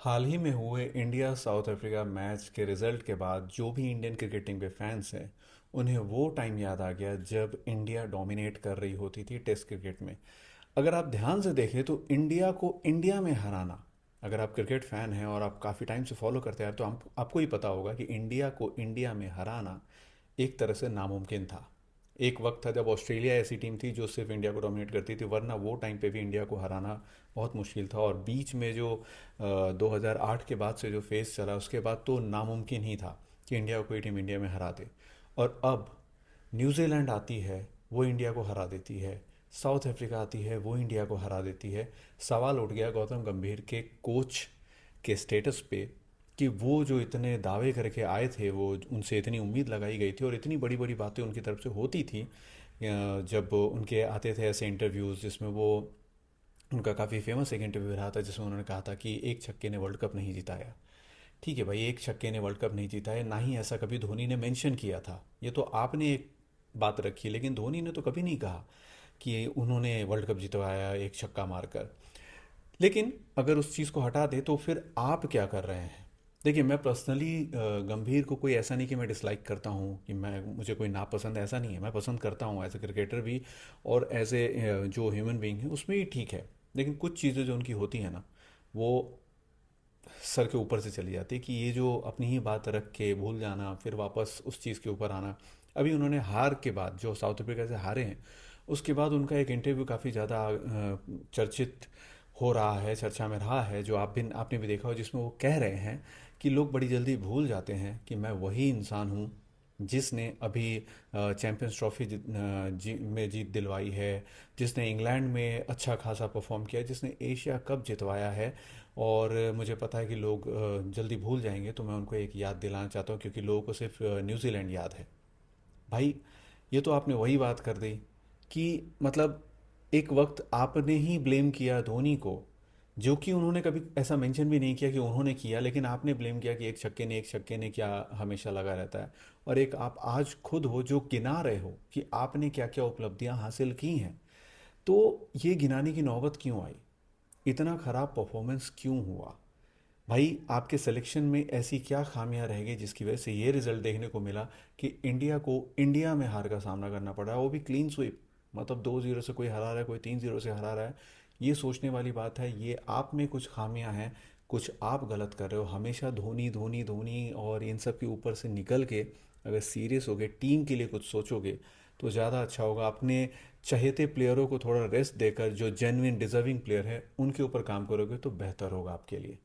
हाल ही में हुए India south Africa match के रिजल्ट के बाद जो भी इंडियन क्रिकेट टीम के फैंस हैं उन्हें वो टाइम याद आ गया जब इंडिया डोमिनेट कर रही होती थी टेस्ट क्रिकेट में। अगर आप ध्यान से देखें तो इंडिया को इंडिया में हराना, अगर आप क्रिकेट फैन हैं और आप काफ़ी टाइम से फॉलो करते हैं तो आपको ही पता होगा कि इंडिया को इंडिया में हराना एक तरह से नामुमकिन था। एक वक्त था जब ऑस्ट्रेलिया ऐसी टीम थी जो सिर्फ इंडिया को डोमिनेट करती थी, वरना वो टाइम पे भी इंडिया को हराना बहुत मुश्किल था। और बीच में जो 2008 के बाद से जो फेस चला उसके बाद तो नामुमकिन ही था कि इंडिया को कोई टीम इंडिया में हरा दे। और अब न्यूजीलैंड आती है, वो इंडिया को हरा देती है। साउथ अफ्रीका आती है, वो इंडिया को हरा देती है। सवाल उठ गया गौतम गंभीर के कोच के स्टेटस पे कि वो जो इतने दावे करके आए थे, वो उनसे इतनी उम्मीद लगाई गई थी और इतनी बड़ी बड़ी बातें उनकी तरफ से होती थी। जब उनके आते थे ऐसे इंटरव्यूज़ जिसमें वो, उनका काफ़ी फेमस एक इंटरव्यू रहा था जिसमें उन्होंने कहा था कि एक छक्के ने वर्ल्ड कप नहीं जिताया। ठीक है भाई, एक छक्के ने वर्ल्ड कप नहीं जीता है, ना ही ऐसा कभी धोनी ने मेंशन किया था। ये तो आपने एक बात रखी, लेकिन धोनी ने तो कभी नहीं कहा कि उन्होंने वर्ल्ड कप जितवाया एक छक्का मारकर। लेकिन अगर उस चीज़ को हटा दे तो फिर आप क्या कर रहे हैं? देखिए, मैं पर्सनली गंभीर को कोई ऐसा नहीं कि मैं डिसलाइक करता हूँ, कि मैं मुझे कोई नापसंद, ऐसा नहीं है। मैं पसंद करता हूँ एज ए क्रिकेटर भी, और एज ए जो ह्यूमन बीइंग है उसमें भी ठीक है। लेकिन कुछ चीज़ें जो उनकी होती हैं ना, वो सर के ऊपर से चली जाती है। कि ये जो अपनी ही बात रख के भूल जाना, फिर वापस उस चीज़ के ऊपर आना। अभी उन्होंने हार के बाद, जो साउथ अफ्रीका से हारे हैं, उसके बाद उनका एक इंटरव्यू काफ़ी ज़्यादा चर्चित हो रहा है, चर्चा में रहा है, जो आपने भी देखा हो, जिसमें वो कह रहे हैं कि लोग बड़ी जल्दी भूल जाते हैं कि मैं वही इंसान हूँ जिसने अभी चैंपियंस ट्रॉफी में जीत दिलवाई है, जिसने इंग्लैंड में अच्छा खासा परफॉर्म किया, जिसने एशिया कप जितवाया है। और मुझे पता है कि लोग जल्दी भूल जाएंगे, तो मैं उनको एक याद दिलाना चाहता हूँ, क्योंकि लोगों को सिर्फ न्यूजीलैंड याद है। भाई, ये तो आपने वही बात कर दी कि मतलब एक वक्त आपने ही ब्लेम किया धोनी को, जो कि उन्होंने कभी ऐसा मेंशन भी नहीं किया कि उन्होंने किया, लेकिन आपने ब्लेम किया कि एक छक्के ने क्या हमेशा लगा रहता है। और एक आप आज खुद हो जो गिना रहे हो कि आपने क्या क्या उपलब्धियां हासिल की हैं। तो ये गिनाने की नौबत क्यों आई? इतना खराब परफॉर्मेंस क्यों हुआ? भाई, आपके सिलेक्शन में ऐसी क्या खामियां रह गई जिसकी वजह से ये रिजल्ट देखने को मिला कि इंडिया को इंडिया में हार का सामना करना पड़ा, वो भी क्लीन स्वीप। मतलब 2-0 से कोई हरा रहा है, कोई 3-0 से हरा रहा है। ये सोचने वाली बात है, ये आप में कुछ खामियां हैं, कुछ आप गलत कर रहे हो। हमेशा धोनी धोनी धोनी और इन सब के ऊपर से निकल के अगर सीरियस हो गए, टीम के लिए कुछ सोचोगे, तो ज़्यादा अच्छा होगा। अपने चहेते प्लेयरों को थोड़ा रेस्ट देकर, जो जेन्युइन डिजर्विंग प्लेयर है उनके ऊपर काम करोगे तो बेहतर होगा आपके लिए।